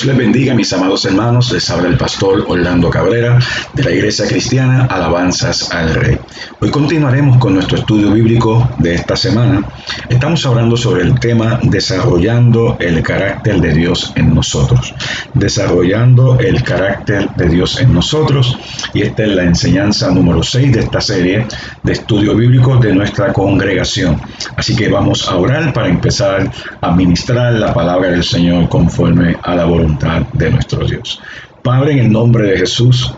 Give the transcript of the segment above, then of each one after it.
Les bendiga, mis amados hermanos. Les habla el pastor Orlando Cabrera de la Iglesia Cristiana Alabanzas al Rey. Hoy continuaremos con nuestro estudio bíblico de esta semana. Estamos hablando sobre el tema desarrollando el carácter de Dios en nosotros. Desarrollando el carácter de Dios en nosotros. Y esta es la enseñanza número 6 de esta serie de estudio bíblico de nuestra congregación. Así que vamos a orar para empezar a ministrar la palabra del Señor conforme a la voluntad de nuestro Dios. Padre, en el nombre de Jesús,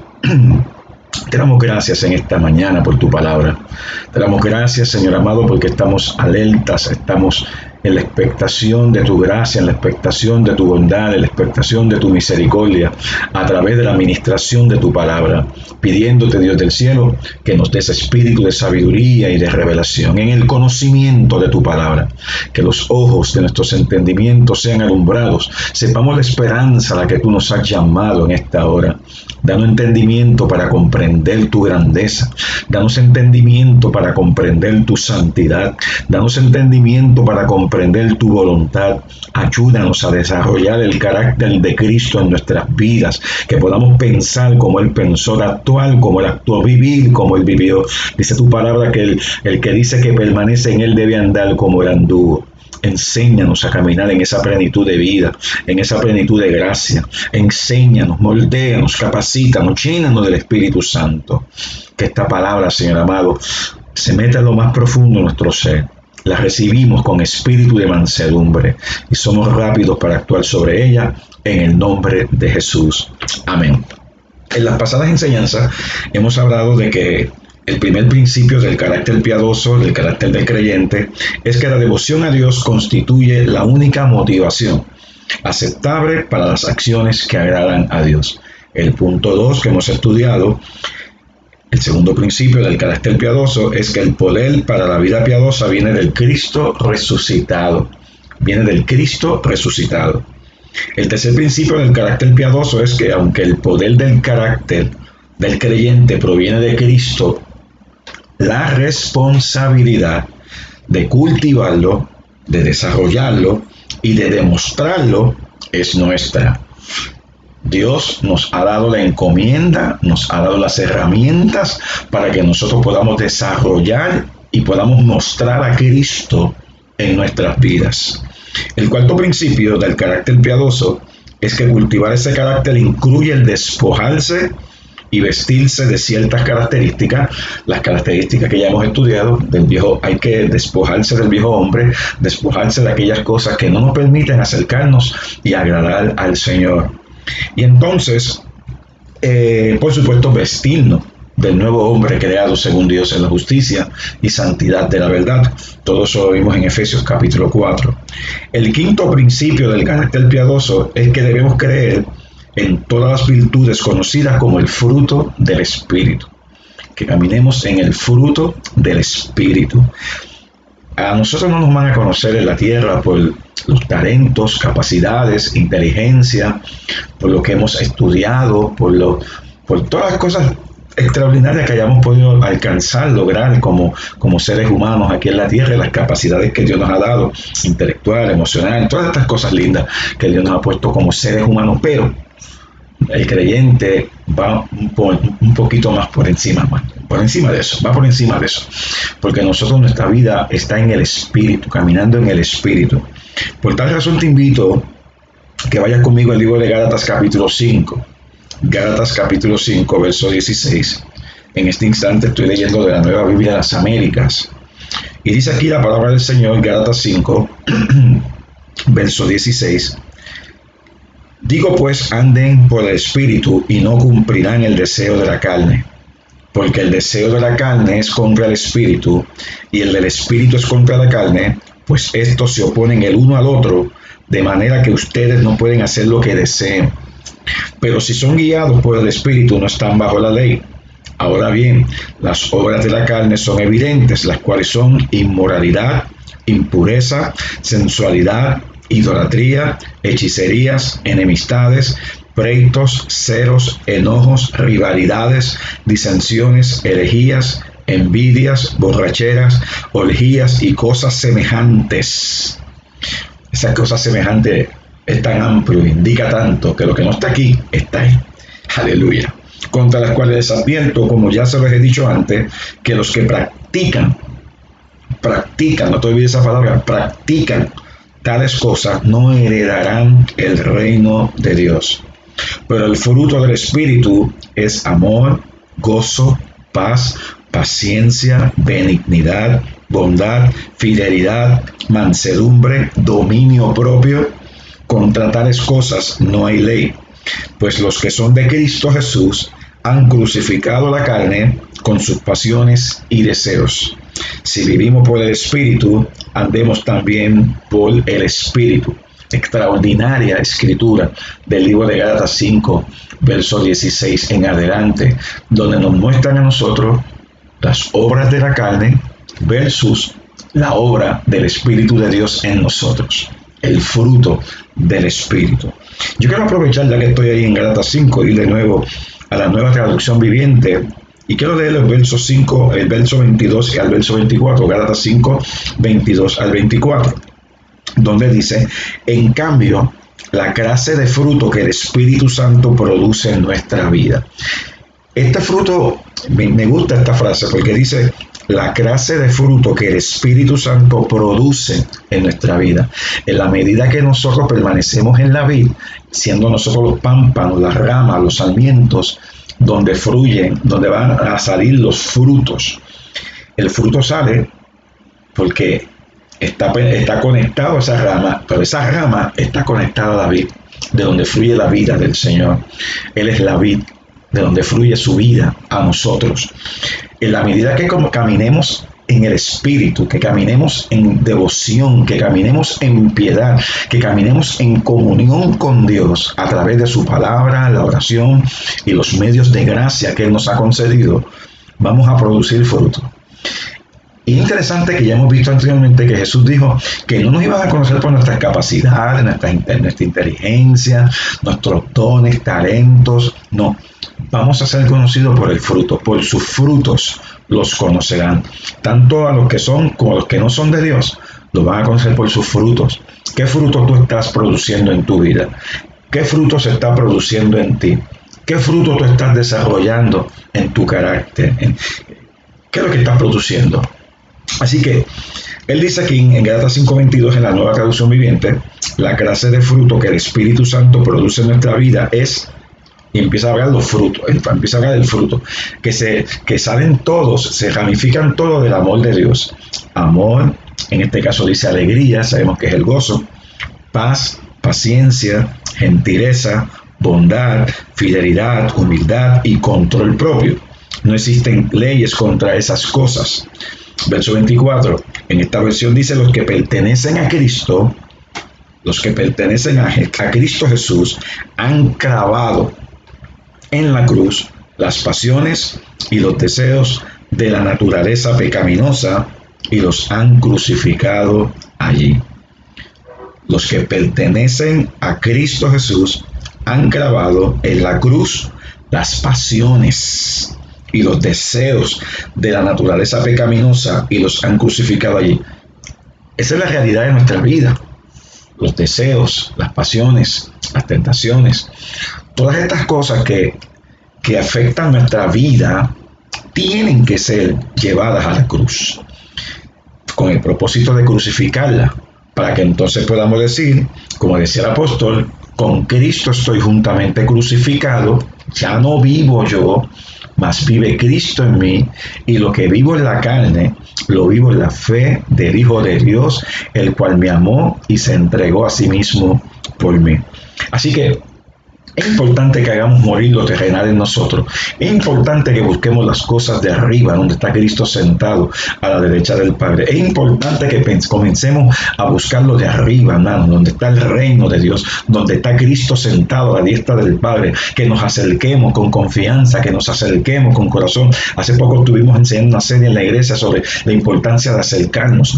te damos gracias en esta mañana por tu palabra. Te damos gracias, Señor amado, porque estamos alertas, estamos en la expectación de tu gracia, en la expectación de tu bondad, en la expectación de tu misericordia, a través de la administración de tu palabra, pidiéndote, Dios del cielo, que nos des espíritu de sabiduría y de revelación, en el conocimiento de tu palabra, que los ojos de nuestros entendimientos sean alumbrados, sepamos la esperanza a la que tú nos has llamado en esta hora. Danos entendimiento para comprender tu grandeza, danos entendimiento para comprender tu santidad, danos entendimiento para comprender tu voluntad. Ayúdanos a desarrollar el carácter de Cristo en nuestras vidas, que podamos pensar como Él pensó, actuar como Él actuó, vivir como Él vivió. Dice tu palabra que el que dice que permanece en Él debe andar como Él anduvo. Enséñanos a caminar en esa plenitud de vida, en esa plenitud de gracia. Enséñanos, moldéanos, capacítanos, llénanos del Espíritu Santo. Que esta palabra, Señor amado, se meta en lo más profundo de nuestro ser. La recibimos con espíritu de mansedumbre y somos rápidos para actuar sobre ella en el nombre de Jesús. Amén. En las pasadas enseñanzas hemos hablado de que el primer principio del carácter piadoso, del carácter del creyente, es que la devoción a Dios constituye la única motivación aceptable para las acciones que agradan a Dios. El punto 2 que hemos estudiado, el segundo principio del carácter piadoso, es que el poder para la vida piadosa viene del Cristo resucitado. Viene del Cristo resucitado. El tercer principio del carácter piadoso es que aunque el poder del carácter del creyente proviene de Cristo, la responsabilidad de cultivarlo, de desarrollarlo y de demostrarlo es nuestra. Dios nos ha dado la encomienda, nos ha dado las herramientas para que nosotros podamos desarrollar y podamos mostrar a Cristo en nuestras vidas. El cuarto principio del carácter piadoso es que cultivar ese carácter incluye el despojarse y vestirse de ciertas características, las características que ya hemos estudiado del viejo. Hay que despojarse del viejo hombre, despojarse de aquellas cosas que no nos permiten acercarnos y agradar al Señor. Y entonces, por supuesto, vestirnos del nuevo hombre creado según Dios en la justicia y santidad de la verdad. Todo eso lo vimos en Efesios capítulo 4. El quinto principio del carácter piadoso es que debemos creer en todas las virtudes conocidas como el fruto del Espíritu. Que caminemos en el fruto del Espíritu. A nosotros no nos van a conocer en la tierra por los talentos, capacidades, inteligencia, por lo que hemos estudiado, por todas las cosas extraordinarias que hayamos podido alcanzar, lograr como seres humanos aquí en la tierra, las capacidades que Dios nos ha dado, intelectual, emocional, todas estas cosas lindas que Dios nos ha puesto como seres humanos, pero el creyente va un poquito más por encima de eso, porque nuestra vida está en el Espíritu, caminando en el Espíritu. Por tal razón te invito que vayas conmigo al libro de Gálatas capítulo 5, verso 16. En este instante estoy leyendo de la Nueva Biblia de las Américas, y dice aquí la palabra del Señor, Gálatas 5, verso 16. Digo pues, anden por el Espíritu y no cumplirán el deseo de la carne, porque el deseo de la carne es contra el Espíritu y el del Espíritu es contra la carne, pues estos se oponen el uno al otro, de manera que ustedes no pueden hacer lo que deseen. Pero si son guiados por el Espíritu, no están bajo la ley. Ahora bien, las obras de la carne son evidentes, las cuales son inmoralidad, impureza, sensualidad, idolatría, hechicerías, enemistades, pleitos, celos, enojos, rivalidades, disensiones, herejías, envidias, borracheras, orgías y cosas semejantes. Esas cosas semejantes es tan amplio, indica tanto, que lo que no está aquí, está ahí. Aleluya. Contra las cuales les advierto, como ya se los he dicho antes, que los que practican, no te olvides esa palabra, practican tales cosas, no heredarán el reino de Dios. Pero el fruto del Espíritu es amor, gozo, paz, paciencia, benignidad, bondad, fidelidad, mansedumbre, dominio propio. Contra tales cosas no hay ley. Pues los que son de Cristo Jesús han crucificado la carne con sus pasiones y deseos. Si vivimos por el Espíritu, andemos también por el Espíritu. Extraordinaria escritura del libro de Gálatas 5, verso 16 en adelante, donde nos muestran a nosotros las obras de la carne versus la obra del Espíritu de Dios en nosotros, el fruto del Espíritu. Yo quiero aprovechar, ya que estoy ahí en Gálatas 5, ir de nuevo a la Nueva Traducción Viviente, y quiero leer el verso 5, el verso 22 al verso 24, Gálatas 5, 22 al 24, donde dice: en cambio, la clase de fruto que el Espíritu Santo produce en nuestra vida. Este fruto, me gusta esta frase porque dice: la clase de fruto que el Espíritu Santo produce en nuestra vida. En la medida que nosotros permanecemos en la vid, siendo nosotros los pámpanos, las ramas, los sarmientos, donde fluyen, donde van a salir los frutos. El fruto sale porque está conectado a esa rama, pero esa rama está conectada a la vid, de donde fluye la vida del Señor. Él es la vid, de donde fluye su vida a nosotros. En la medida que caminemos en el Espíritu, que caminemos en devoción, que caminemos en piedad, que caminemos en comunión con Dios a través de su palabra, la oración y los medios de gracia que Él nos ha concedido, vamos a producir fruto. Y es interesante que ya hemos visto anteriormente que Jesús dijo que no nos iban a conocer por nuestras capacidades, nuestra inteligencia, nuestros dones, talentos. No, vamos a ser conocidos por el fruto, por sus frutos los conocerán. Tanto a los que son como a los que no son de Dios, los van a conocer por sus frutos. ¿Qué fruto tú estás produciendo en tu vida? ¿Qué fruto se está produciendo en ti? ¿Qué fruto tú estás desarrollando en tu carácter? ¿Qué es lo que estás produciendo? Así que él dice aquí en Gálatas 5:22, en la Nueva Traducción Viviente, la clase de fruto que el Espíritu Santo produce en nuestra vida es, y empieza a hablar los frutos, empieza a hablar del fruto, que salen todos, se ramifican todos del amor de Dios. Amor, en este caso dice alegría, sabemos que es el gozo, paz, paciencia, gentileza, bondad, fidelidad, humildad y control propio. No existen leyes contra esas cosas. Verso 24, en esta versión dice: los que pertenecen a Cristo, a Cristo Jesús, han clavado en la cruz las pasiones y los deseos de la naturaleza pecaminosa y los han crucificado allí. Los que pertenecen a Cristo Jesús han clavado en la cruz las pasiones y los deseos de la naturaleza pecaminosa y los han crucificado allí. Esa es la realidad de nuestra vida. Los deseos, las pasiones, las tentaciones, todas estas cosas que afectan nuestra vida tienen que ser llevadas a la cruz con el propósito de crucificarla, para que entonces podamos decir, como decía el apóstol: con Cristo estoy juntamente crucificado, ya no vivo yo, mas vive Cristo en mí, y lo que vivo en la carne, lo vivo en la fe del Hijo de Dios, el cual me amó y se entregó a sí mismo por mí. Así que es importante que hagamos morir lo terrenal en nosotros. Es importante que busquemos las cosas de arriba, donde está Cristo sentado a la derecha del Padre. Es importante que comencemos a buscar lo de arriba, hermano, donde está el reino de Dios, donde está Cristo sentado a la diestra del Padre. Que nos acerquemos con confianza, que nos acerquemos con corazón. Hace poco estuvimos enseñando una serie en la iglesia sobre la importancia de acercarnos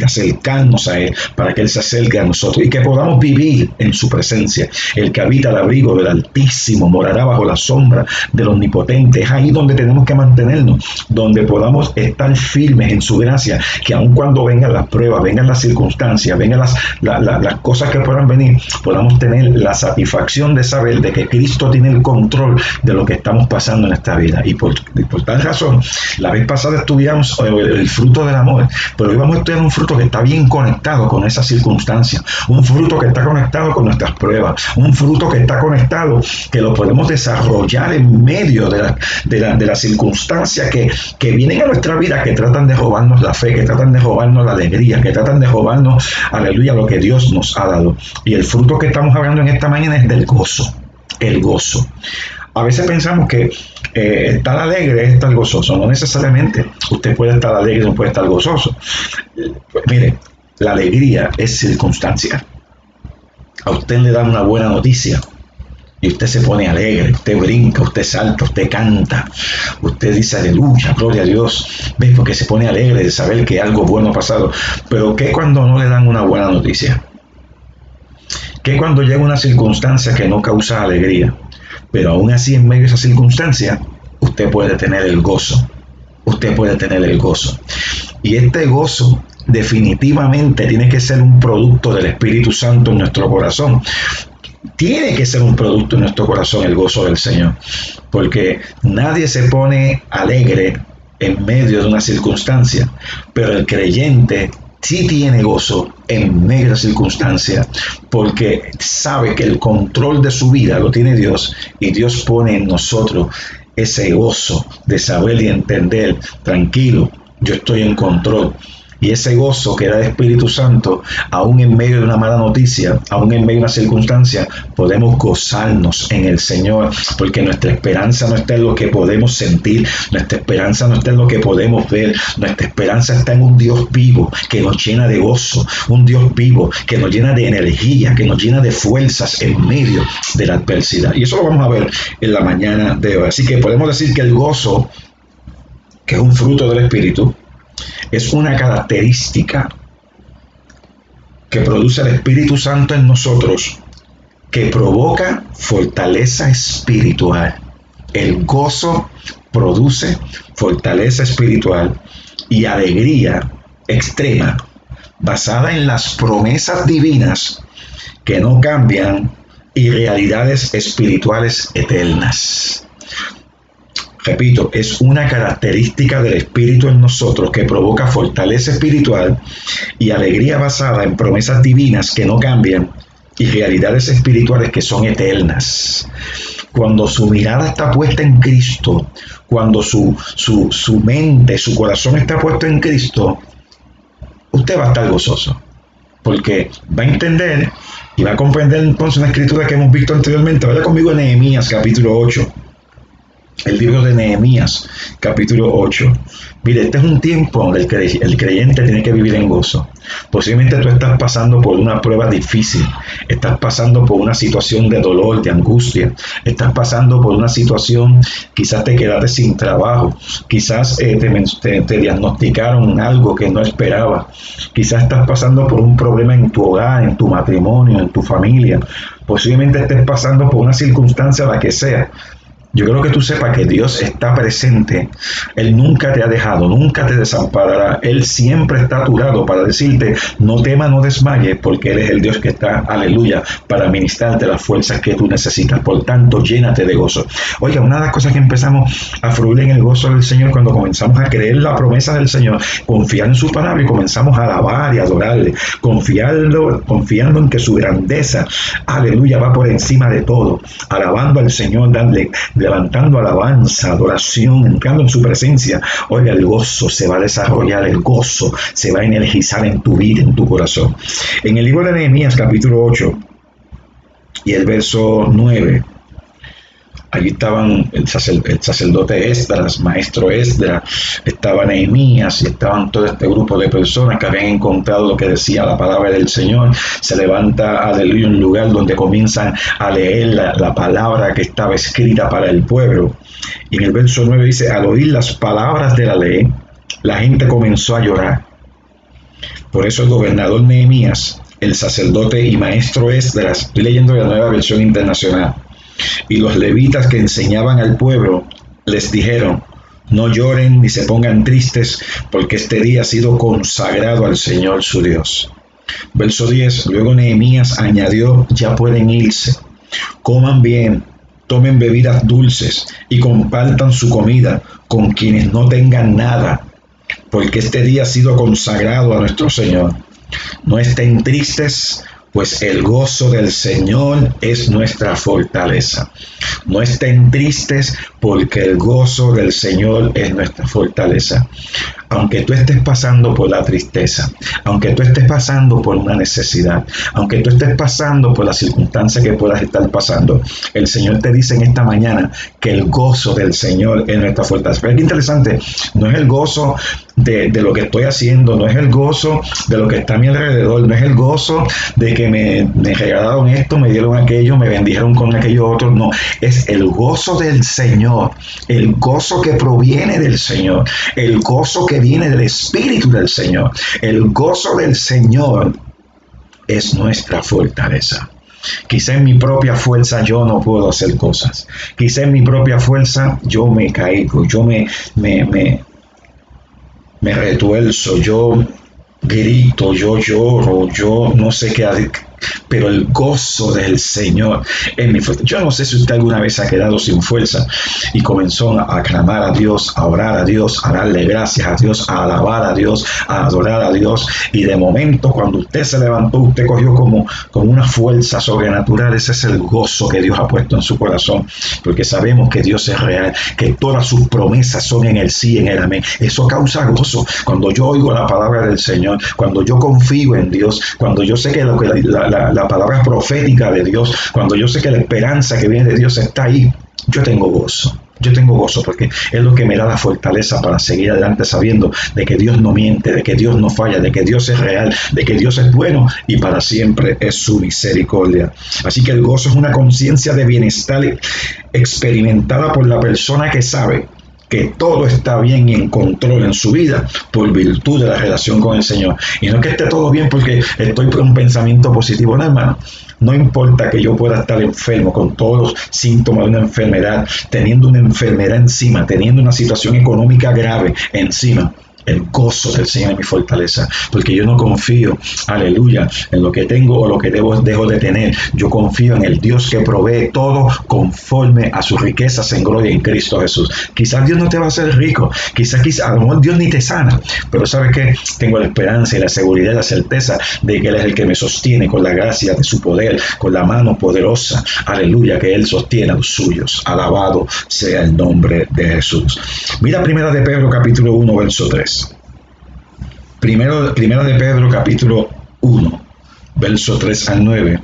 a Él, para que Él se acerque a nosotros y que podamos vivir en su presencia. El que habita al abrigo del Altísimo Altísimo, morará bajo la sombra del Omnipotente. Es ahí donde tenemos que mantenernos, donde podamos estar firmes en su gracia, que aun cuando vengan las pruebas, vengan las circunstancias, vengan las cosas que puedan venir, podamos tener la satisfacción de saber de que Cristo tiene el control de lo que estamos pasando en esta vida. Y por tal razón, la vez pasada estudiamos el fruto del amor, pero hoy vamos a estudiar un fruto que está bien conectado con esas circunstancias, un fruto que está conectado con nuestras pruebas, un fruto que está conectado, que lo podemos desarrollar en medio de las circunstancias que vienen a nuestra vida, que tratan de robarnos la fe, que tratan de robarnos la alegría, que tratan de robarnos, aleluya, lo que Dios nos ha dado. Y el fruto que estamos hablando en esta mañana es del gozo, el gozo. A veces pensamos que estar alegre es estar gozoso. No necesariamente. Usted puede estar alegre, no puede estar gozoso. Pues mire, la alegría es circunstancial. A usted le dan una buena noticia y usted se pone alegre, usted brinca, usted salta, usted canta, usted dice aleluya, gloria a Dios. ¿Ves? Porque se pone alegre de saber que algo bueno ha pasado. Pero ¿qué cuando no le dan una buena noticia? ¿Qué cuando llega una circunstancia que no causa alegría? Pero aún así, en medio de esa circunstancia, usted puede tener el gozo. Usted puede tener el gozo. Y este gozo definitivamente tiene que ser un producto del Espíritu Santo en nuestro corazón. Tiene que ser un producto en nuestro corazón el gozo del Señor. Porque nadie se pone alegre en medio de una circunstancia. Pero el creyente sí tiene gozo en medio de la circunstancia, porque sabe que el control de su vida lo tiene Dios, y Dios pone en nosotros ese gozo de saber y entender, tranquilo, yo estoy en control. Y ese gozo que da el Espíritu Santo, aún en medio de una mala noticia, aún en medio de una circunstancia, podemos gozarnos en el Señor, porque nuestra esperanza no está en lo que podemos sentir, nuestra esperanza no está en lo que podemos ver, nuestra esperanza está en un Dios vivo que nos llena de gozo, un Dios vivo que nos llena de energía, que nos llena de fuerzas en medio de la adversidad. Y eso lo vamos a ver en la mañana de hoy. Así que podemos decir que el gozo, que es un fruto del Espíritu, es una característica que produce el Espíritu Santo en nosotros, que provoca fortaleza espiritual. El gozo produce fortaleza espiritual y alegría extrema, basada en las promesas divinas que no cambian y realidades espirituales eternas. Repito, es una característica del Espíritu en nosotros que provoca fortaleza espiritual y alegría basada en promesas divinas que no cambian y realidades espirituales que son eternas. Cuando su mirada está puesta en Cristo, cuando su mente, su corazón está puesto en Cristo, usted va a estar gozoso, porque va a entender y va a comprender entonces una escritura que hemos visto anteriormente. Vaya conmigo a Nehemías capítulo 8. El libro de Nehemías, capítulo 8. Mire, este es un tiempo donde el creyente tiene que vivir en gozo. Posiblemente tú estás pasando por una prueba difícil, estás pasando por una situación de dolor, de angustia, estás pasando por una situación, quizás te quedaste sin trabajo, quizás te diagnosticaron algo que no esperabas, quizás estás pasando por un problema en tu hogar, en tu matrimonio, en tu familia, posiblemente estés pasando por una circunstancia, la que sea. Yo creo que tú sepas que Dios está presente. Él nunca te ha dejado, nunca te desamparará. Él siempre está a tu lado para decirte, no temas, no desmayes, porque Él es el Dios que está, aleluya, para ministrarte las fuerzas que tú necesitas. Por tanto, llénate de gozo. Oiga, una de las cosas que empezamos a fluir en el gozo del Señor cuando comenzamos a creer la promesa del Señor, confiar en su palabra y comenzamos a alabar y adorarle, confiando en que su grandeza, aleluya, va por encima de todo, alabando al Señor, levantando alabanza, adoración, entrando en su presencia. Oiga, el gozo se va a desarrollar, el gozo se va a energizar en tu vida, en tu corazón. En el libro de Nehemías, capítulo 8, y el verso 9, allí estaban el sacerdote Esdras, maestro Esdras, estaba Nehemías y estaban todo este grupo de personas que habían encontrado lo que decía la palabra del Señor. Se levanta, aleluya, un lugar donde comienzan a leer la palabra que estaba escrita para el pueblo. Y en el verso 9 dice, al oír las palabras de la ley, la gente comenzó a llorar. Por eso el gobernador Nehemías, el sacerdote y maestro Esdras, estoy leyendo la Nueva Versión Internacional, Y los levitas que enseñaban al pueblo les dijeron: no lloren ni se pongan tristes, porque este día ha sido consagrado al Señor su Dios. Verso 10. Luego Nehemías añadió: ya pueden irse, coman bien, tomen bebidas dulces y compartan su comida con quienes no tengan nada, porque este día ha sido consagrado a nuestro Señor. No estén tristes, pues el gozo del Señor es nuestra fortaleza. No estén tristes, porque el gozo del Señor es nuestra fortaleza. Aunque tú estés pasando por la tristeza, aunque tú estés pasando por una necesidad, aunque tú estés pasando por la circunstancia que puedas estar pasando, el Señor te dice en esta mañana que el gozo del Señor es nuestra fortaleza. Pero es interesante, no es el gozo de lo que estoy haciendo, no es el gozo de lo que está a mi alrededor, no es el gozo de que me regalaron esto, me dieron aquello, me bendijeron con aquello otro, no, es el gozo del Señor, el gozo que proviene del Señor, el gozo que viene del Espíritu del Señor. El gozo del Señor es nuestra fortaleza. Quizá en mi propia fuerza yo no puedo hacer cosas. Quizá en mi propia fuerza yo me caigo, yo me retuerzo, yo grito, yo lloro, yo no sé qué hacer, pero el gozo del Señor es mi fuerza. Yo no sé si usted alguna vez ha quedado sin fuerza y comenzó a clamar a Dios, a orar a Dios, a darle gracias a Dios, a alabar a Dios, a adorar a Dios, y de momento cuando usted se levantó, usted cogió como una fuerza sobrenatural. Ese es el gozo que Dios ha puesto en su corazón, porque sabemos que Dios es real, que todas sus promesas son en el sí, en el amén. Eso causa gozo cuando yo oigo la palabra del Señor, cuando yo confío en Dios, cuando yo sé que la palabra profética de Dios, cuando yo sé que la esperanza que viene de Dios está ahí, yo tengo gozo. Yo tengo gozo porque es lo que me da la fortaleza para seguir adelante, sabiendo de que Dios no miente, de que Dios no falla, de que Dios es real, de que Dios es bueno y para siempre es su misericordia. Así que el gozo es una conciencia de bienestar experimentada por la persona que sabe que todo está bien y en control en su vida por virtud de la relación con el Señor. Y no es que esté todo bien porque estoy por un pensamiento positivo, no, hermano. No importa que yo pueda estar enfermo con todos los síntomas de una enfermedad, teniendo una enfermedad encima, teniendo una situación económica grave encima. El gozo del Señor es mi fortaleza, porque yo no confío, aleluya, en lo que tengo o lo que dejo de tener. Yo confío en el Dios que provee todo conforme a sus riquezas en gloria en Cristo Jesús. Quizás Dios no te va a hacer rico, quizás a lo mejor Dios ni te sana, pero ¿sabes qué? Tengo la esperanza y la seguridad y la certeza de que Él es el que me sostiene con la gracia de su poder, con la mano poderosa, aleluya, que Él sostiene a los suyos. Alabado sea el nombre de Jesús. Mira Primera de Pedro capítulo 1 verso 3. Primera de Pedro capítulo 1, verso 3 al 9,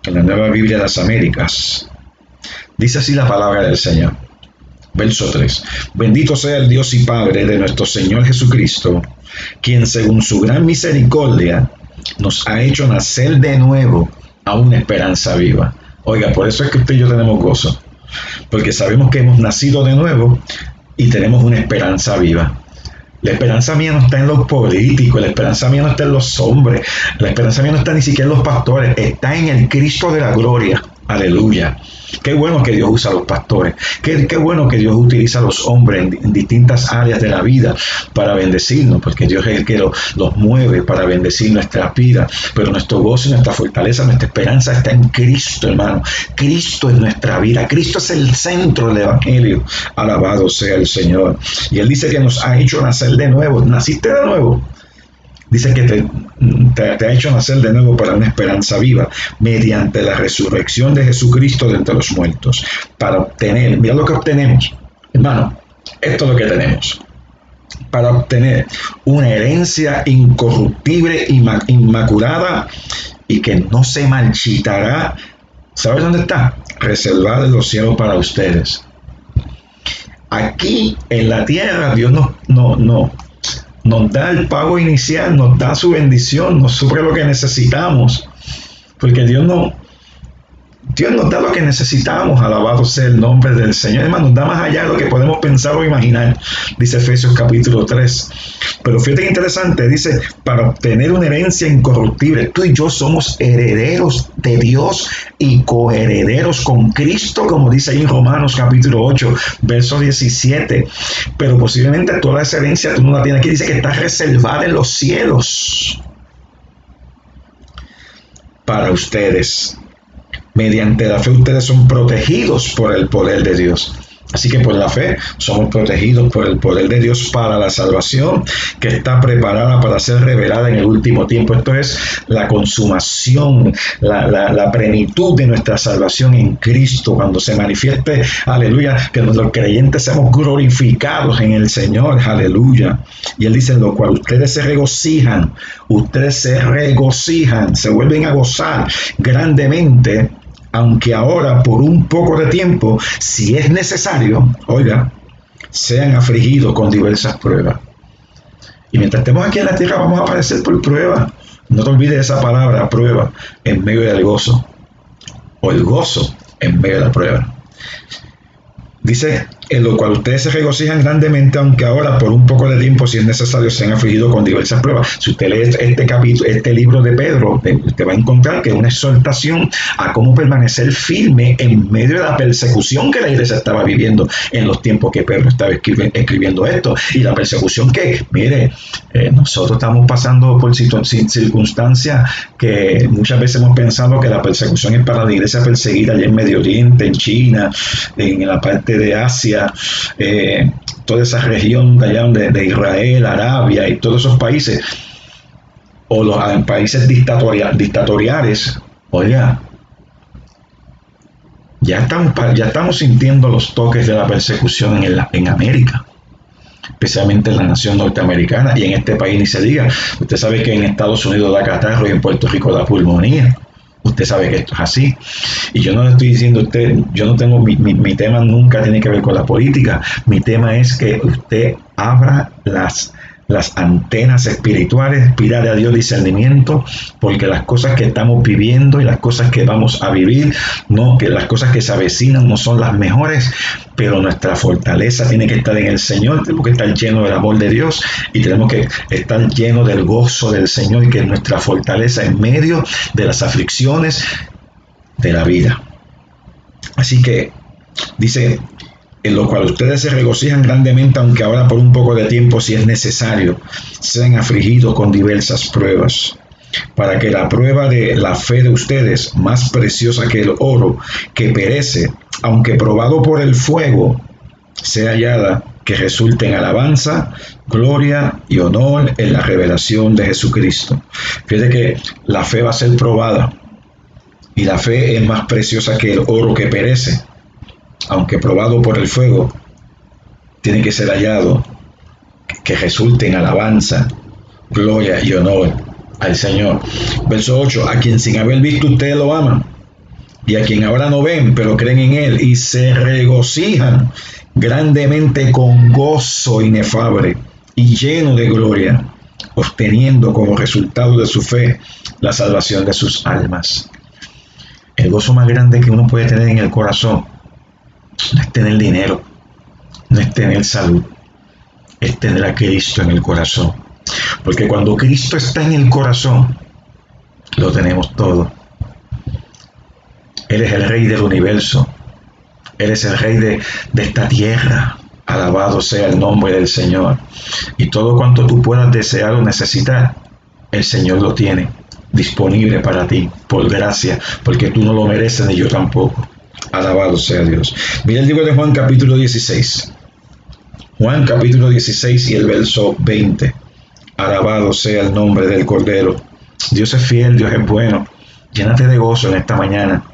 en la Nueva Biblia de las Américas. Dice así la palabra del Señor. Verso 3. Bendito sea el Dios y Padre de nuestro Señor Jesucristo, quien según su gran misericordia nos ha hecho nacer de nuevo a una esperanza viva. Oiga, por eso es que usted y yo tenemos gozo, porque sabemos que hemos nacido de nuevo y tenemos una esperanza viva. La esperanza mía no está en los políticos, la esperanza mía no está en los hombres, la esperanza mía no está ni siquiera en los pastores, está en el Cristo de la gloria. Aleluya. Qué bueno que Dios usa a los pastores. Qué bueno que Dios utiliza a los hombres en distintas áreas de la vida para bendecirnos, porque Dios es el que los mueve para bendecir nuestras vidas. Pero nuestro gozo, nuestra fortaleza, nuestra esperanza está en Cristo, hermano. Cristo es nuestra vida. Cristo es el centro del Evangelio. Alabado sea el Señor. Y Él dice que nos ha hecho nacer de nuevo. ¿Naciste de nuevo? Dice que te ha hecho nacer de nuevo para una esperanza viva, mediante la resurrección de Jesucristo de entre los muertos, para obtener, mira lo que obtenemos, hermano, esto es lo que tenemos, para obtener una herencia incorruptible, inmaculada y que no se marchitará. ¿Sabes dónde está? Reservada en los cielos para ustedes. Aquí en la tierra Dios nos da el pago inicial, nos da su bendición, nos suple lo que necesitamos, porque Dios Dios nos da lo que necesitamos, alabado sea el nombre del Señor. Hermano, nos da más allá de lo que podemos pensar o imaginar, dice Efesios capítulo 3. Pero fíjate que interesante, dice, para obtener una herencia incorruptible, tú y yo somos herederos de Dios y coherederos con Cristo, como dice ahí en Romanos capítulo 8, verso 17. Pero posiblemente toda esa herencia tú no la tienes aquí, dice que está reservada en los cielos para ustedes. Mediante la fe ustedes son protegidos por el poder de Dios. Así que por la fe somos protegidos por el poder de Dios para la salvación que está preparada para ser revelada en el último tiempo. Esto es la consumación, la plenitud de nuestra salvación en Cristo, cuando se manifieste, aleluya, que los creyentes seamos glorificados en el Señor, aleluya. Y Él dice, en lo cual ustedes se regocijan, se vuelven a gozar grandemente, aunque ahora por un poco de tiempo, si es necesario, oiga, sean afligidos con diversas pruebas. Y mientras estemos aquí en la tierra vamos a padecer por prueba. No te olvides esa palabra, prueba, en medio del gozo, o el gozo en medio de la prueba. Dice, en lo cual ustedes se regocijan grandemente, aunque ahora por un poco de tiempo, si es necesario, sean afligidos con diversas pruebas. Si usted lee este libro de Pedro, usted va a encontrar que es una exhortación a cómo permanecer firme en medio de la persecución que la iglesia estaba viviendo en los tiempos que Pedro estaba escribiendo esto. Y la persecución que, mire, nosotros estamos pasando por circunstancias que muchas veces hemos pensado que la persecución es para la iglesia perseguida allá en Medio Oriente, en China, en la parte de Asia, toda esa región de allá de Israel, Arabia y todos esos países, o los países dictatoriales. Oiga, ya estamos sintiendo los toques de la persecución en América, especialmente en la nación norteamericana, y en este país ni se diga. Usted sabe que en Estados Unidos da catarro y en Puerto Rico da pulmonía. Usted sabe que esto es así. Y yo no le estoy diciendo a usted, yo no tengo, mi tema nunca tiene que ver con la política. Mi tema es que usted abra las antenas espirituales, pídale a Dios discernimiento, porque las cosas que estamos viviendo y las cosas que vamos a vivir, no, que las cosas que se avecinan no son las mejores, pero nuestra fortaleza tiene que estar en el Señor. Tenemos que estar llenos del amor de Dios y tenemos que estar llenos del gozo del Señor, que es nuestra fortaleza en medio de las aflicciones de la vida. Así que dice, en lo cual ustedes se regocijan grandemente, aunque ahora por un poco de tiempo, si es necesario, sean afligidos con diversas pruebas, para que la prueba de la fe de ustedes, más preciosa que el oro, que perece, aunque probado por el fuego, sea hallada, que resulte en alabanza, gloria y honor en la revelación de Jesucristo. Fíjate que la fe va a ser probada, y la fe es más preciosa que el oro que perece, aunque probado por el fuego, tiene que ser hallado, que resulte en alabanza, gloria y honor al Señor. Verso 8, a quien sin haber visto ustedes lo aman, y a quien ahora no ven, pero creen en Él, y se regocijan grandemente con gozo inefable y lleno de gloria, obteniendo como resultado de su fe la salvación de sus almas. El gozo más grande que uno puede tener en el corazón no es tener dinero, no es tener salud, es tener a Cristo en el corazón. Porque cuando Cristo está en el corazón, lo tenemos todo. Él es el Rey del universo. Él es el Rey de esta tierra. Alabado sea el nombre del Señor. Y todo cuanto tú puedas desear o necesitar, el Señor lo tiene disponible para ti, por gracia, porque tú no lo mereces ni yo tampoco. Alabado sea Dios. Mira el libro de Juan capítulo 16. Juan capítulo 16 y el verso 20. Alabado sea el nombre del Cordero. Dios es fiel, Dios es bueno. Llénate de gozo en esta mañana.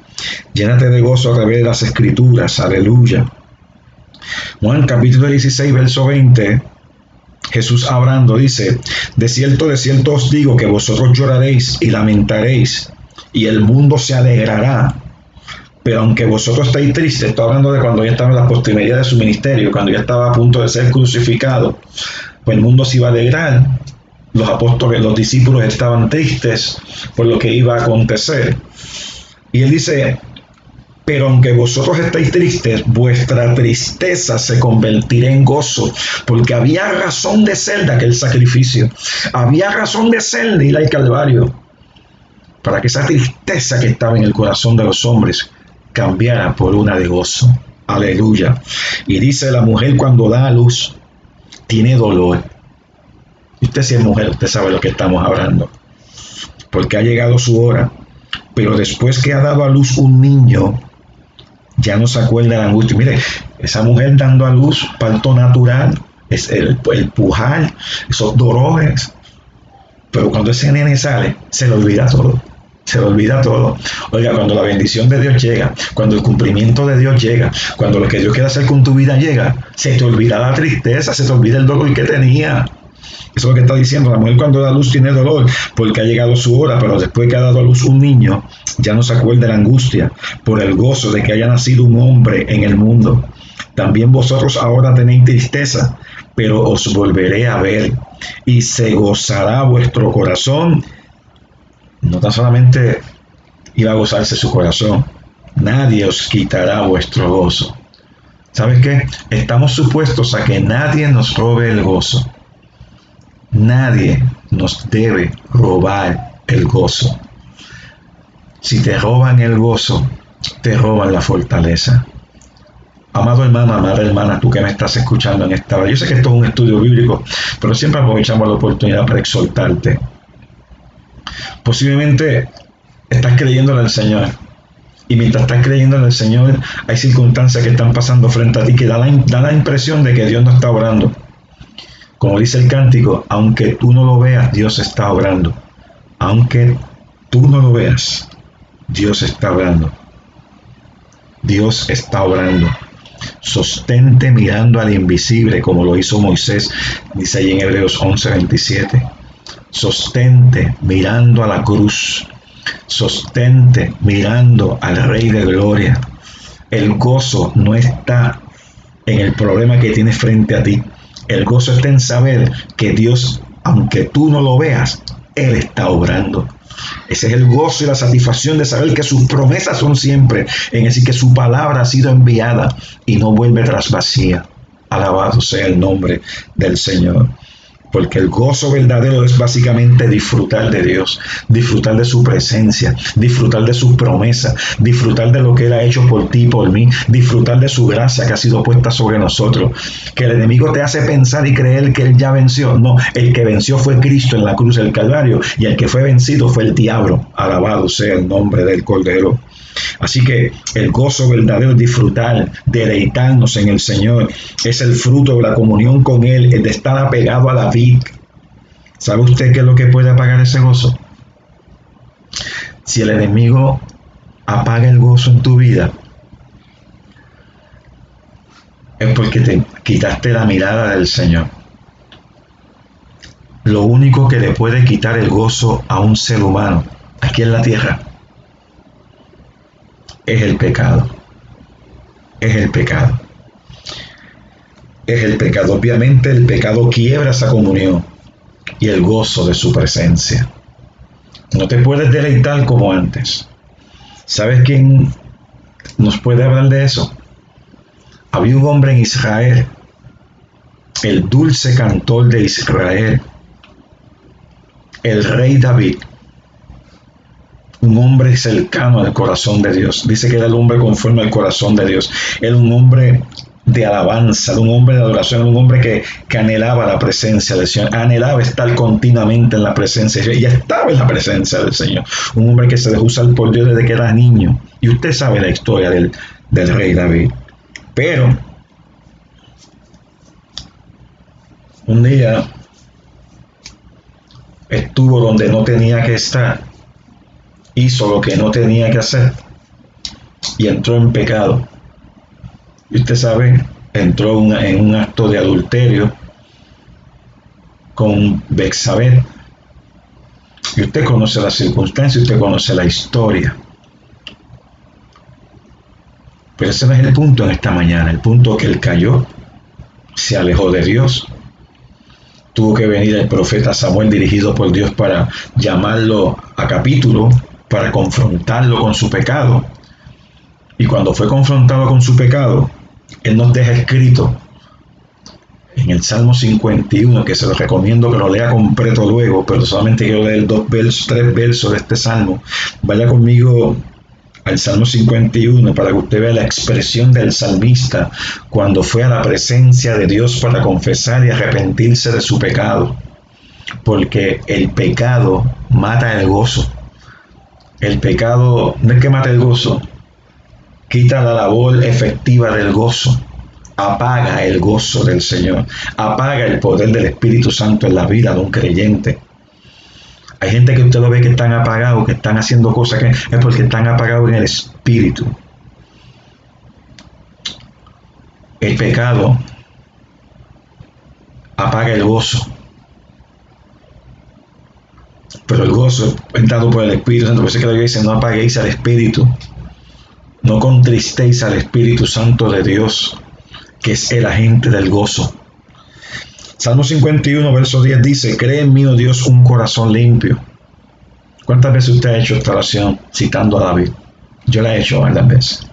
Llénate de gozo a través de las Escrituras. Aleluya. Juan capítulo 16, verso 20. Jesús hablando dice, de cierto os digo que vosotros lloraréis y lamentaréis, y el mundo se alegrará. Pero aunque vosotros estáis tristes, estoy hablando de cuando ya estaba en la postrimería de su ministerio, cuando ya estaba a punto de ser crucificado, pues el mundo se iba a alegrar. Los apóstoles, los discípulos estaban tristes por lo que iba a acontecer. Y él dice, Pero aunque vosotros estéis tristes, vuestra tristeza se convertirá en gozo, porque había razón de ser de aquel sacrificio. Había razón de ser de ir al Calvario, para que esa tristeza que estaba en el corazón de los hombres cambiara por una de gozo. Aleluya. Y dice, la mujer cuando da a luz tiene dolor. Y usted, si es mujer, usted sabe lo que estamos hablando, porque ha llegado su hora. Pero después que ha dado a luz un niño, ya no se acuerda de la angustia. Mire, esa mujer dando a luz, parto natural, es el pujar, esos dolores. Pero cuando ese nene sale, se le olvida todo. Se le olvida todo. Oiga, cuando la bendición de Dios llega, cuando el cumplimiento de Dios llega, cuando lo que Dios quiere hacer con tu vida llega, se te olvida la tristeza, se te olvida el dolor que tenía. Eso es lo que está diciendo. La mujer cuando da luz tiene dolor porque ha llegado su hora, pero después que ha dado a luz un niño, ya no se acuerda de la angustia por el gozo de que haya nacido un hombre en el mundo. También vosotros ahora tenéis tristeza, pero os volveré a ver y se gozará vuestro corazón. No tan solamente iba a gozarse su corazón, nadie os quitará vuestro gozo. ¿Sabes qué? Estamos supuestos a que nadie nos robe el gozo. Nadie nos debe robar el gozo. Si te roban el gozo, te roban la fortaleza. Amado hermano, amada hermana, tú que me estás escuchando en esta hora, yo sé que esto es un estudio bíblico, pero siempre aprovechamos la oportunidad para exhortarte. Posiblemente estás creyendo en el Señor, y mientras estás creyendo en el Señor, hay circunstancias que están pasando frente a ti que da la impresión de que Dios no está obrando. Como dice el cántico, aunque tú no lo veas, Dios está obrando. Aunque tú no lo veas, Dios está obrando. Dios está obrando. Sostente mirando al invisible, como lo hizo Moisés, dice ahí en Hebreos 11:27. Sostente mirando a la cruz. Sostente mirando al Rey de Gloria. El gozo no está en el problema que tienes frente a ti. El gozo está en saber que Dios, aunque tú no lo veas, Él está obrando. Ese es el gozo y la satisfacción de saber que sus promesas son siempre, es decir, que su palabra ha sido enviada y no vuelve tras vacía. Alabado sea el nombre del Señor. Porque el gozo verdadero es básicamente disfrutar de Dios, disfrutar de su presencia, disfrutar de sus promesas, disfrutar de lo que Él ha hecho por ti y por mí, disfrutar de su gracia que ha sido puesta sobre nosotros. Que el enemigo te hace pensar y creer que Él ya venció. No, el que venció fue Cristo en la cruz del Calvario y el que fue vencido fue el diablo. Alabado sea el nombre del Cordero. Así que el gozo verdadero es disfrutar, deleitarnos en el Señor. Es el fruto de la comunión con Él, el de estar apegado a la vid. ¿Sabe usted qué es lo que puede apagar ese gozo? Si el enemigo apaga el gozo en tu vida, es porque te quitaste la mirada del Señor. Lo único que le puede quitar el gozo a un ser humano aquí en la tierra es el pecado. Es el pecado. Es el pecado. Obviamente el pecado quiebra esa comunión y el gozo de su presencia. No te puedes deleitar como antes. ¿Sabes quién nos puede hablar de eso? Había un hombre en Israel, el dulce cantor de Israel, el rey David, un hombre cercano al corazón de Dios. Dice que era el hombre conforme al corazón de Dios. Era un hombre de alabanza, un hombre de adoración, un hombre que anhelaba la presencia del Señor, anhelaba estar continuamente en la presencia de Dios, y estaba en la presencia del Señor. Un hombre que se dejó usar por Dios desde que era niño. Y usted sabe la historia del rey David. Pero un día estuvo donde no tenía que estar, hizo lo que no tenía que hacer y entró en pecado. Y usted sabe, entró en un acto de adulterio con Betsabé. Y usted conoce las circunstancias, usted conoce la historia. Pero ese no es el punto en esta mañana. El punto es que él cayó, se alejó de Dios. Tuvo que venir el profeta Samuel, dirigido por Dios, para llamarlo a capítulo, para confrontarlo con su pecado. Y cuando fue confrontado con su pecado, Él nos deja escrito en el Salmo 51, que se lo recomiendo que lo lea completo luego, pero solamente quiero leer 3 versos de este Salmo. Vaya conmigo al Salmo 51 para que usted vea la expresión del salmista cuando fue a la presencia de Dios para confesar y arrepentirse de su pecado. Porque el pecado mata el gozo. El pecado no es que mata el gozo, quita la labor efectiva del gozo, apaga el gozo del Señor, apaga el poder del Espíritu Santo en la vida de un creyente. Hay gente que usted lo ve que están apagados, que están haciendo cosas que es porque están apagados en el Espíritu. El pecado apaga el gozo, pero el gozo es dado por el Espíritu Santo. Por eso es que la Biblia dice: no apaguéis al Espíritu, no contristéis al Espíritu Santo de Dios, que es el agente del gozo. Salmo 51, verso 10 dice: cree en mí, oh Dios, un corazón limpio. ¿Cuántas veces usted ha hecho esta oración citando a David? Yo la he hecho varias veces.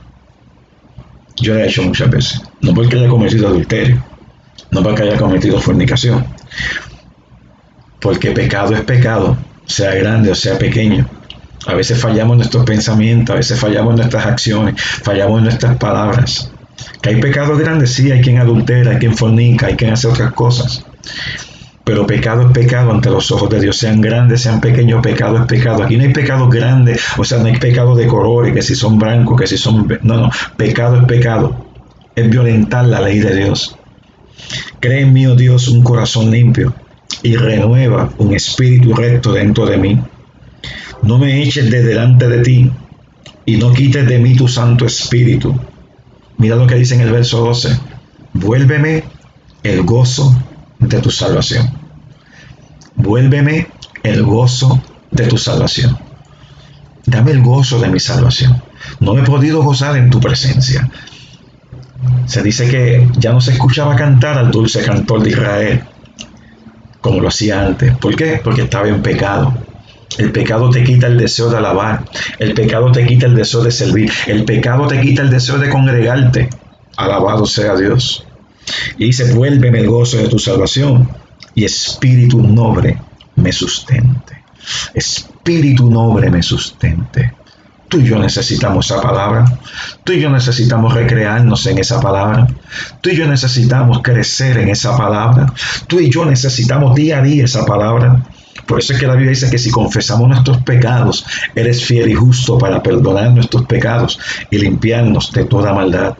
Yo la he hecho muchas veces. No porque haya cometido adulterio, no porque haya cometido fornicación. Porque pecado es pecado, sea grande o sea pequeño. A veces fallamos en nuestros pensamientos, a veces fallamos en nuestras acciones, fallamos en nuestras palabras. Que hay pecados grandes, sí, hay quien adultera, hay quien fornica, hay quien hace otras cosas. Pero pecado es pecado ante los ojos de Dios, sean grandes, sean pequeños, pecado es pecado. Aquí no hay pecado grande, o sea, no hay pecado de colores, que si son blancos, que si son... No, pecado es pecado. Es violentar la ley de Dios. Cree en mí, oh Dios, un corazón limpio y renueva un espíritu recto dentro de mí. No me eches de delante de ti y no quites de mí tu Santo Espíritu. Mira lo que dice en el verso 12. Vuélveme el gozo de tu salvación. Vuélveme el gozo de tu salvación. Dame el gozo de mi salvación. No me he podido gozar en tu presencia. Se dice que ya no se escuchaba cantar al dulce cantor de Israel como lo hacía antes. ¿Por qué? Porque estaba en pecado. El pecado te quita el deseo de alabar. El pecado te quita el deseo de servir. El pecado te quita el deseo de congregarte. Alabado sea Dios. Y dice: vuélveme el gozo de tu salvación y espíritu noble me sustente. Espíritu noble me sustente. Tú y yo necesitamos esa palabra. Tú y yo necesitamos recrearnos en esa palabra. Tú y yo necesitamos crecer en esa palabra. Tú y yo necesitamos día a día esa palabra. Por eso es que la Biblia dice que si confesamos nuestros pecados, Él es fiel y justo para perdonar nuestros pecados y limpiarnos de toda maldad.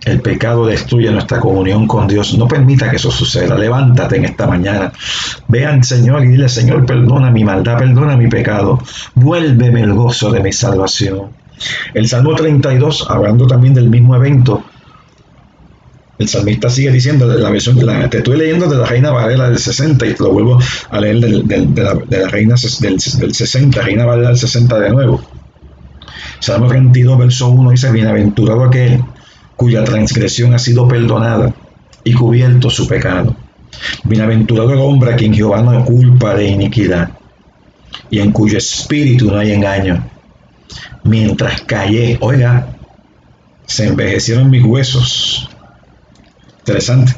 El pecado destruye nuestra comunión con Dios. No permita que eso suceda. Levántate en esta mañana. Ve al Señor y dile: Señor, perdona mi maldad, perdona mi pecado. Vuélveme el gozo de mi salvación. El Salmo 32, hablando también del mismo evento, el salmista sigue diciendo, te estoy leyendo de la Reina Valera del 60 y te lo vuelvo a leer de la Reina del 60, Reina Valera del 60 de nuevo. Salmo 32, verso 1 dice: bienaventurado aquel cuya transgresión ha sido perdonada y cubierto su pecado. Bienaventurado el hombre a quien Jehová no culpa de iniquidad y en cuyo espíritu no hay engaño. Mientras callé, oiga, se envejecieron mis huesos. Interesante.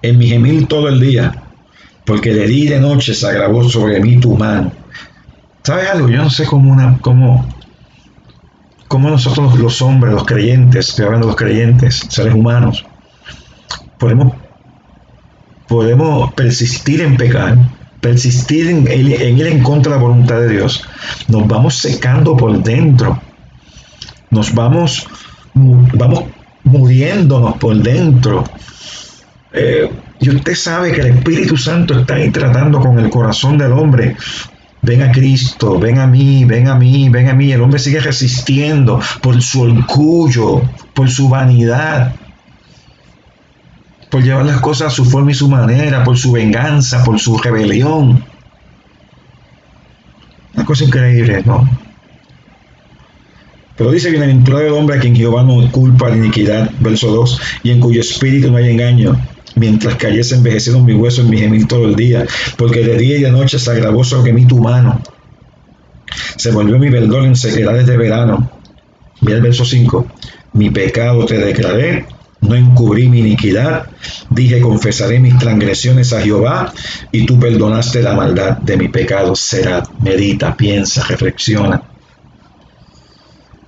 En mi gemir todo el día, porque de día y de noche se agravó sobre mí tu mano. ¿Sabes algo? Yo no sé cómo nosotros los hombres, los creyentes, estoy hablando de los creyentes, seres humanos, podemos persistir en pecar, persistir en ir en contra de la voluntad de Dios. Nos vamos secando por dentro, vamos muriéndonos por dentro. Y usted sabe que el Espíritu Santo está ahí tratando con el corazón del hombre. Ven a Cristo, ven a mí, ven a mí, ven a mí. El hombre sigue resistiendo por su orgullo, por su vanidad, por llevar las cosas a su forma y su manera, por su venganza, por su rebelión. Una cosa increíble, ¿no? Pero dice: bienaventurado el hombre a quien Jehová no culpa de iniquidad, verso 2, y en cuyo espíritu no hay engaño. Mientras callé se envejecieron mis huesos en mi gemir todo el día, porque de día y de noche se agravó sobre mí tu mano. Se volvió mi verdor en sequedades de verano, Mira el verso 5. Mi pecado te declaré, no encubrí mi iniquidad. Dije, confesaré mis transgresiones a Jehová, y tú perdonaste la maldad de mi pecado. Será, medita, piensa, reflexiona.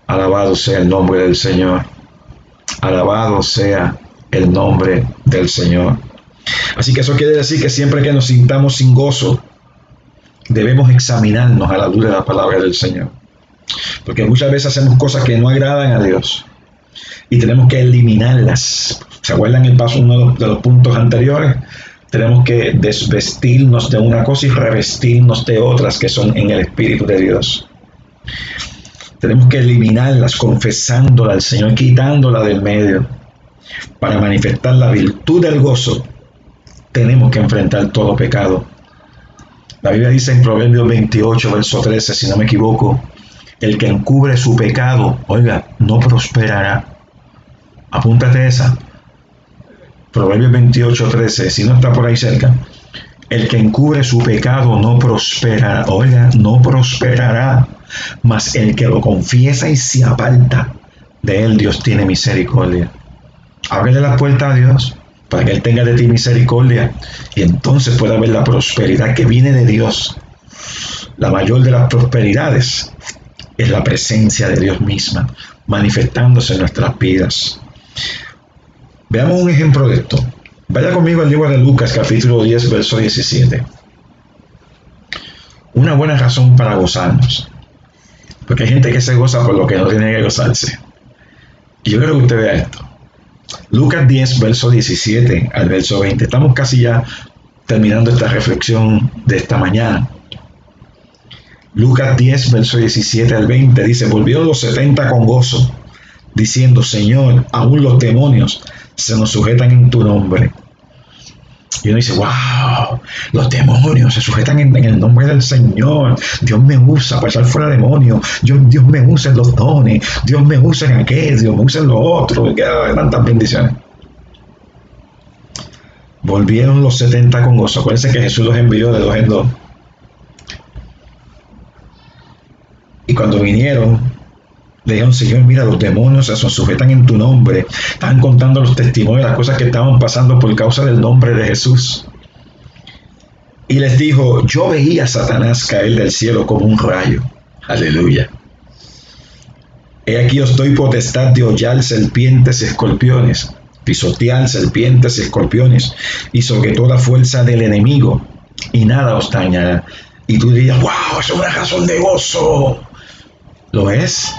Alabado sea el nombre del Señor. Alabado sea el nombre del Señor. Así que eso quiere decir que siempre que nos sintamos sin gozo, debemos examinarnos a la luz de la palabra del Señor. Porque muchas veces hacemos cosas que no agradan a Dios y tenemos que eliminarlas. ¿Se acuerdan el paso, uno de los puntos anteriores? Tenemos que desvestirnos de una cosa y revestirnos de otras que son en el Espíritu de Dios. Tenemos que eliminarlas confesándola al Señor, quitándola del medio. Para manifestar la virtud del gozo, tenemos que enfrentar todo pecado. La Biblia dice en Proverbios 28, verso 13, si no me equivoco, el que encubre su pecado, oiga, no prosperará. Apúntate esa. Proverbios 28, 13, si no está por ahí cerca. El que encubre su pecado no prosperará. Oiga, no prosperará. Mas el que lo confiesa y se aparta, de él Dios tiene misericordia. Ábrele la puerta a Dios para que Él tenga de ti misericordia y entonces pueda ver la prosperidad que viene de Dios. La mayor de las prosperidades es la presencia de Dios misma manifestándose en nuestras vidas. Veamos un ejemplo de esto. Vaya conmigo al libro de Lucas, capítulo 10, verso 17. Una buena razón para gozarnos. Porque hay gente que se goza por lo que no tiene que gozarse. Y yo quiero que usted vea esto. Lucas 10, verso 17 al verso 20. Estamos casi ya terminando esta reflexión de esta mañana. Lucas 10, verso 17 al 20 dice: volvieron los 70 con gozo, diciendo: Señor, aún los demonios se nos sujetan en tu nombre. Y uno dice: wow, los demonios se sujetan en el nombre del Señor. Dios me usa para echar fuera demonios. Dios me usa en los dones. Dios me usa en aquello. Dios me usa en lo otro. Tantas bendiciones. Volvieron los 70 con gozo. Acuérdense que Jesús los envió de dos en dos. Y cuando vinieron, le dijeron: Señor, mira, los demonios se sujetan en tu nombre. Estaban contando los testimonios de las cosas que estaban pasando por causa del nombre de Jesús. Y les dijo: yo veía a Satanás caer del cielo como un rayo. Aleluya. He aquí os doy potestad de hollar serpientes y escorpiones, pisotear serpientes y escorpiones, y sobre toda fuerza del enemigo, y nada os dañará. Y tú dirías: wow, es una razón de gozo. ¿Lo es?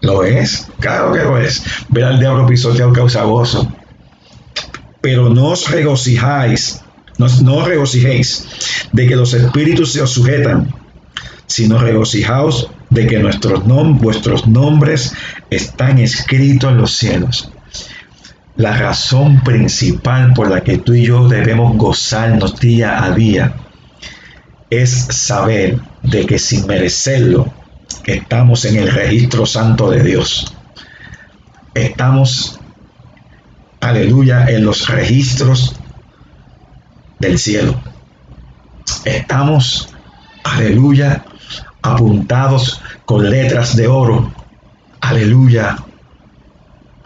¿Lo es? Claro que lo es. Ver al diablo pisoteado causa gozo. Pero no os regocijáis, no os regocijéis de que los espíritus se os sujetan, sino regocijaos de que vuestros nombres están escritos en los cielos. La razón principal por la que tú y yo debemos gozarnos día a día es saber de que sin merecerlo estamos en el registro santo de Dios. Estamos, aleluya, en los registros del cielo. Estamos, aleluya, apuntados con letras de oro, aleluya,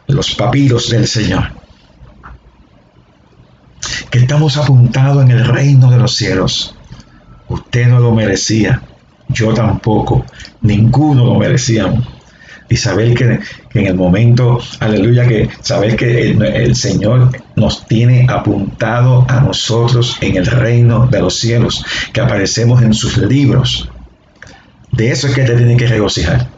los papiros del Señor. Que estamos apuntados en el reino de los cielos. Usted no lo merecía. Yo tampoco, ninguno lo merecíamos. Y saber que en el momento, aleluya, que saber que el Señor nos tiene apuntado a nosotros en el reino de los cielos, que aparecemos en sus libros. De eso es que te tiene que regocijar.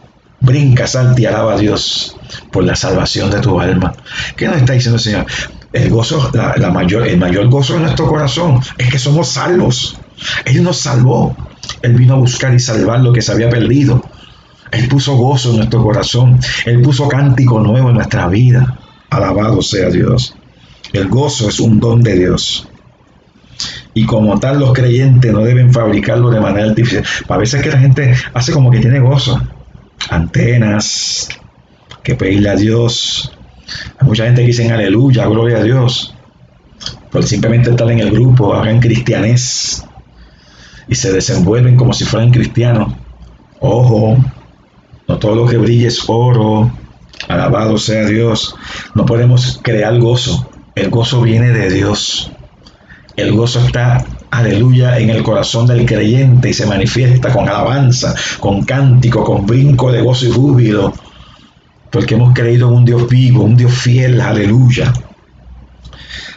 Brinca, salta y alaba a Dios por la salvación de tu alma. ¿Qué nos está diciendo el Señor? El gozo, el mayor gozo de nuestro corazón es que somos salvos. Él nos salvó. Él vino a buscar y salvar lo que se había perdido. Él puso gozo en nuestro corazón. Él puso cántico nuevo en nuestra vida. Alabado sea Dios. El gozo es un don de Dios. Y como tal, los creyentes no deben fabricarlo de manera artificial. A veces que la gente hace como que tiene gozo. Antenas, que pedirle a Dios. Hay mucha gente que dice aleluya, gloria a Dios. Por simplemente estar en el grupo, hagan cristianés. Y se desenvuelven como si fueran cristianos. Ojo, No todo lo que brille es oro. Alabado sea Dios. No podemos crear gozo. El gozo viene de Dios. El gozo está, aleluya, en el corazón del creyente y se manifiesta con alabanza, con cántico, con brinco de gozo y júbilo, porque hemos creído en un Dios vivo, un Dios fiel, aleluya.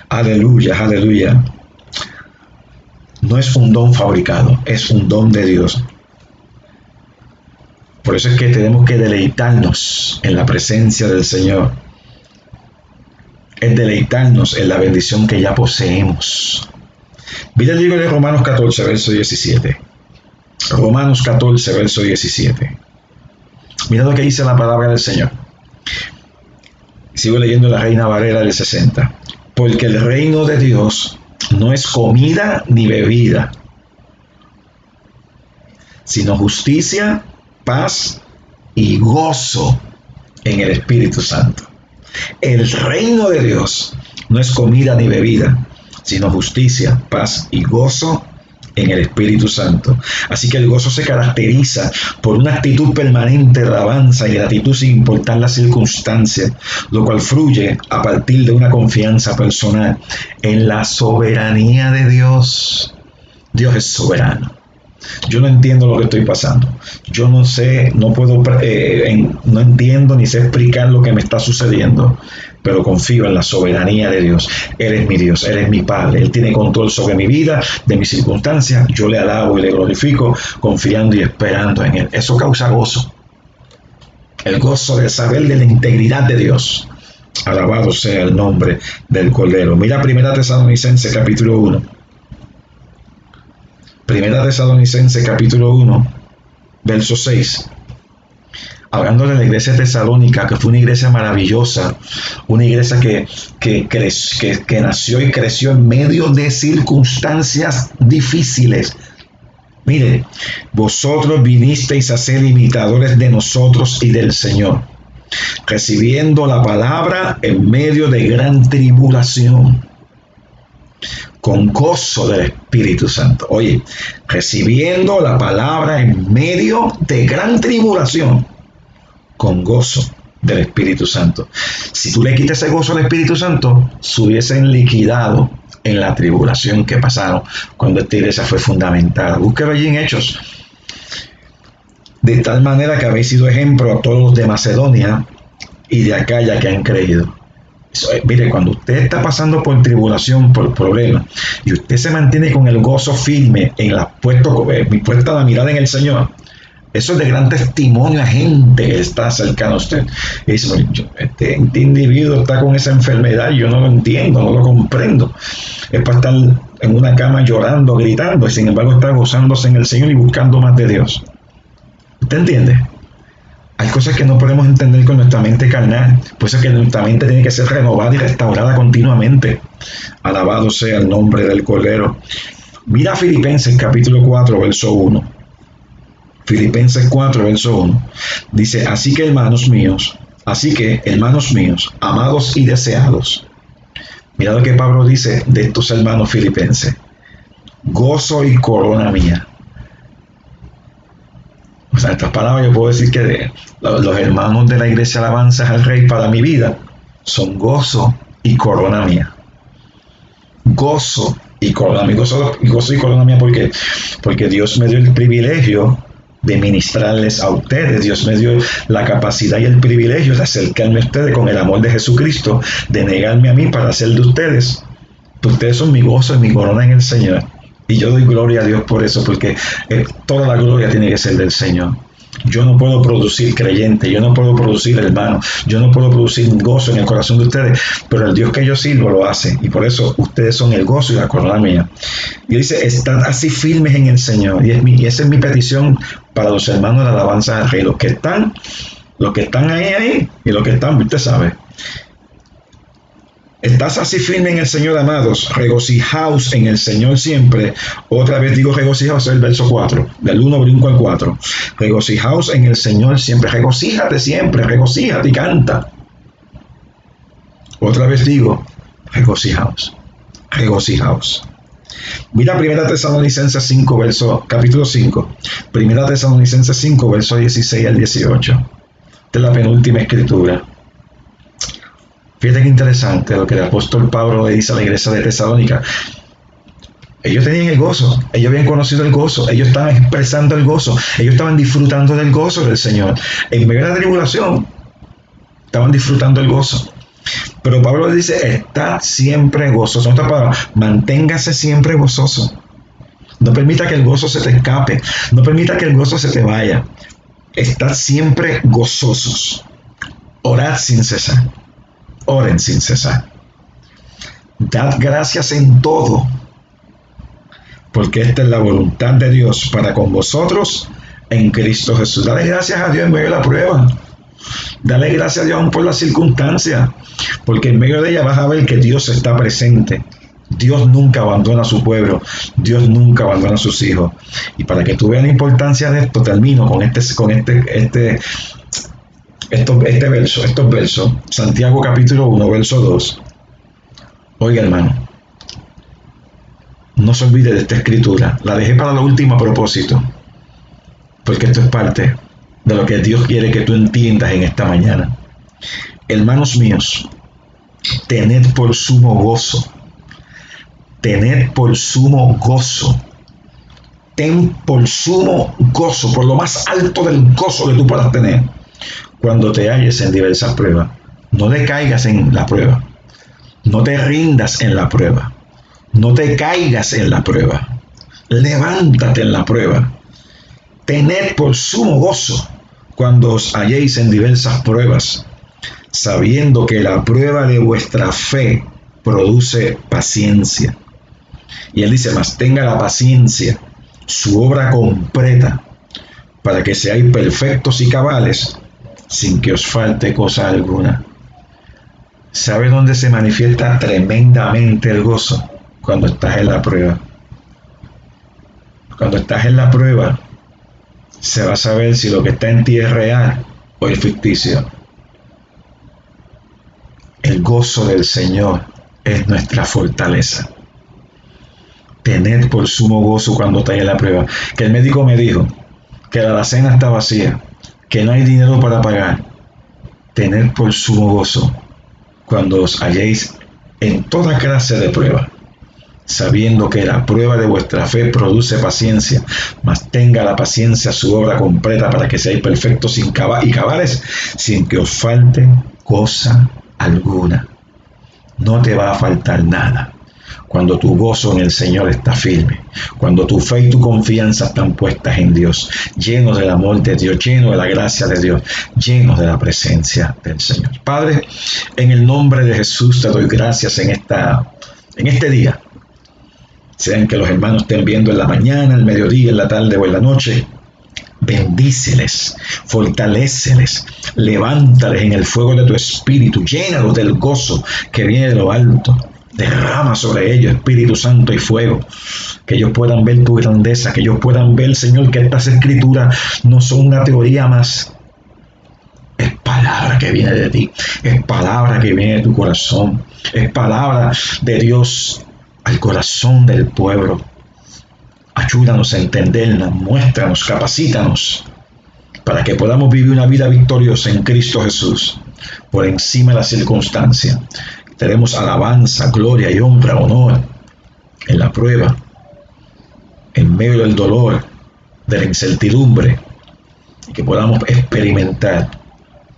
Aleluya, aleluya. No es un don fabricado, es un don de Dios. Por eso es que tenemos que deleitarnos en la presencia del Señor. Es deleitarnos en la bendición que ya poseemos. Mira el libro de Romanos 14, verso 17. Romanos 14, verso 17. Mira lo que dice la palabra del Señor. Sigo leyendo la Reina Valera del 60. Porque el reino de Dios no es comida ni bebida, sino justicia, paz y gozo en el Espíritu Santo. El reino de Dios no es comida ni bebida, sino justicia, paz y gozo en el Espíritu Santo. Así que el gozo se caracteriza por una actitud permanente de alabanza y gratitud sin importar las circunstancias, lo cual fluye a partir de una confianza personal en la soberanía de Dios. Dios es soberano. Yo no entiendo lo que estoy pasando. Yo no sé, no entiendo ni sé explicar lo que me está sucediendo, pero confío en la soberanía de Dios. Él es mi Dios, Él es mi Padre. Él tiene control sobre mi vida, de mis circunstancias. Yo le alabo y le glorifico, confiando y esperando en Él. Eso causa gozo. El gozo de saber de la integridad de Dios. Alabado sea el nombre del Cordero. Mira 1 Tesalonicenses capítulo 1. Primera Tesalonicenses capítulo 1, verso 6. Hablando de la iglesia tesalónica, que fue una iglesia maravillosa, una iglesia que nació y creció en medio de circunstancias difíciles. Mire, vosotros vinisteis a ser imitadores de nosotros y del Señor, recibiendo la palabra en medio de gran tribulación, con gozo del Espíritu Santo. Oye, recibiendo la palabra en medio de gran tribulación, con gozo del Espíritu Santo. Si tú le quitas ese gozo al Espíritu Santo, se hubiesen liquidado en la tribulación que pasaron cuando esta iglesia fue fundamentada. Búsquelo allí en Hechos. De tal manera que habéis sido ejemplo a todos los de Macedonia y de Acaya que han creído. Mire, cuando usted está pasando por tribulación, por problemas, y usted se mantiene con el gozo firme en puesta la mirada en el Señor, eso es de gran testimonio a gente que está cercana a usted. Y dice, este individuo está con esa enfermedad, yo no lo entiendo, no lo comprendo. Es para estar en una cama llorando, gritando, y sin embargo está gozándose en el Señor y buscando más de Dios. ¿Usted entiende? Hay cosas que no podemos entender con nuestra mente carnal. Por eso es que nuestra mente tiene que ser renovada y restaurada continuamente. Alabado sea el nombre del Cordero. Mira Filipenses capítulo 4, verso 1. Filipenses 4, verso 1. Dice, así que hermanos míos, amados y deseados. Mira lo que Pablo dice de estos hermanos filipenses. Gozo y corona mía. O sea, en estas palabras yo puedo decir que los hermanos de la iglesia Alabanzas al Rey para mi vida son gozo y corona mía. Gozo y corona mía. Gozo y corona mía porque Dios me dio el privilegio de ministrarles a ustedes. Dios me dio la capacidad y el privilegio de acercarme a ustedes con el amor de Jesucristo, de negarme a mí para hacer de ustedes. Ustedes son mi gozo y mi corona en el Señor. Y yo doy gloria a Dios por eso, porque toda la gloria tiene que ser del Señor. Yo no puedo producir creyente, yo no puedo producir hermano, yo no puedo producir gozo en el corazón de ustedes, pero el Dios que yo sirvo lo hace, y por eso ustedes son el gozo y la corona mía. Y dice, estad así firmes en el Señor, y esa es mi petición para los hermanos de la alabanza al Rey, los que están ahí, y los que están, usted sabe. Estás así firme en el Señor, amados, regocijaos en el Señor siempre. Otra vez digo regocijaos, el verso 4, del 1 brinco al 4. Regocijaos en el Señor siempre, regocíjate siempre, regocíjate y canta. Otra vez digo, regocijaos. Mira capítulo 5, Primera Tesalonicenses 5, versos 16 al 18. Esta es la penúltima escritura. Fíjate qué interesante lo que el apóstol Pablo le dice a la iglesia de Tesalónica. Ellos tenían el gozo, ellos habían conocido el gozo, ellos estaban expresando el gozo, ellos estaban disfrutando del gozo del Señor. En medio de la tribulación, estaban disfrutando el gozo. Pero Pablo le dice, está siempre gozoso. En otras palabras, manténgase siempre gozoso. No permita que el gozo se te escape, no permita que el gozo se te vaya. Estad siempre gozosos. Orad sin cesar. Oren sin cesar. Dad gracias en todo, porque esta es la voluntad de Dios para con vosotros en Cristo Jesús. Dale gracias a Dios en medio de la prueba. Dale gracias a Dios aún por las circunstancias, porque en medio de ella vas a ver que Dios está presente. Dios nunca abandona a su pueblo, Dios nunca abandona a sus hijos. Y para que tú veas la importancia de esto, termino con estos versos. Santiago capítulo 1, verso 2. Oiga, hermano, no se olvide de esta escritura. La dejé para lo último a propósito, porque esto es parte de lo que Dios quiere que tú entiendas en esta mañana. Hermanos míos, tened por sumo gozo, ten por sumo gozo, por lo más alto del gozo que tú puedas tener, cuando te halles en diversas pruebas. No decaigas en la prueba, no te rindas en la prueba, no te caigas en la prueba, levántate en la prueba. Tened por sumo gozo cuando os halléis en diversas pruebas, sabiendo que la prueba de vuestra fe produce paciencia. Y él dice, mas tenga la paciencia su obra completa, para que seáis perfectos y cabales, sin que os falte cosa alguna. ¿Sabe dónde se manifiesta tremendamente el gozo? Cuando estás en la prueba. Cuando estás en la prueba, se va a saber si lo que está en ti es real o es ficticio. El gozo del Señor es nuestra fortaleza. Tened por sumo gozo cuando estáis en la prueba. Que el médico me dijo que la alacena está vacía, que no hay dinero para pagar. Tened por sumo gozo cuando os halléis en toda clase de prueba, sabiendo que la prueba de vuestra fe produce paciencia, mas tenga la paciencia su obra completa, para que seáis perfectos y cabales, sin que os falte cosa alguna. No te va a faltar nada cuando tu gozo en el Señor está firme, cuando tu fe y tu confianza están puestas en Dios, llenos del amor de Dios, llenos de la gracia de Dios, llenos de la presencia del Señor. Padre, en el nombre de Jesús te doy gracias en este día. Sean que los hermanos estén viendo en la mañana, el mediodía, en la tarde o en la noche. Bendíceles, fortaléceles, levántales en el fuego de tu espíritu, llénalos del gozo que viene de lo alto. Derrama sobre ellos Espíritu Santo y fuego, que ellos puedan ver tu grandeza, que ellos puedan ver, Señor, que estas escrituras no son una teoría más. Es palabra que viene de ti, es palabra que viene de tu corazón, es palabra de Dios al corazón del pueblo. Ayúdanos a entenderla, muéstranos, capacítanos, para que podamos vivir una vida victoriosa en Cristo Jesús, por encima de las circunstancias. Tenemos alabanza, gloria y honra, honor en la prueba, en medio del dolor, de la incertidumbre, y que podamos experimentar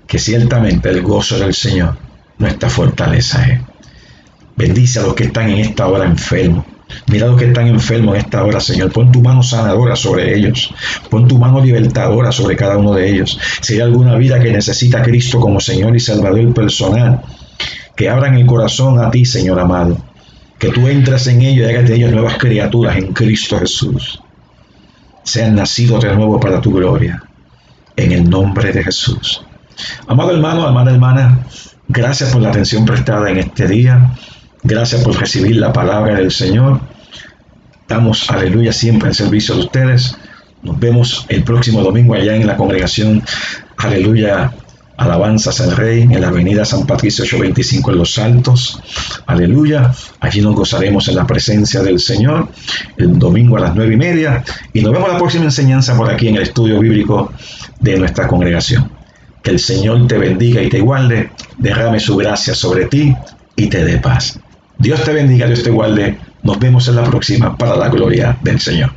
que ciertamente el gozo del Señor nuestra fortaleza es. Bendice a los que están en esta hora enfermos. Mira a los que están enfermos en esta hora, Señor. Pon tu mano sanadora sobre ellos. Pon tu mano libertadora sobre cada uno de ellos. Si hay alguna vida que necesita a Cristo como Señor y Salvador personal, que abran el corazón a ti, Señor amado. Que tú entres en ellos y hagas de ellos nuevas criaturas en Cristo Jesús. Sean nacidos de nuevo para tu gloria. En el nombre de Jesús. Amado hermano, amada hermana, gracias por la atención prestada en este día. Gracias por recibir la palabra del Señor. Estamos, aleluya, siempre en servicio de ustedes. Nos vemos el próximo domingo allá en la congregación, aleluya, Alabanzas al Rey en la avenida San Patricio 825 en Los Altos. Aleluya. Allí nos gozaremos en la presencia del Señor el domingo a las 9:30. Y nos vemos la próxima enseñanza por aquí en el estudio bíblico de nuestra congregación. Que el Señor te bendiga y te guarde, derrame su gracia sobre ti y te dé paz. Dios te bendiga, Dios te guarde. Nos vemos en la próxima para la gloria del Señor.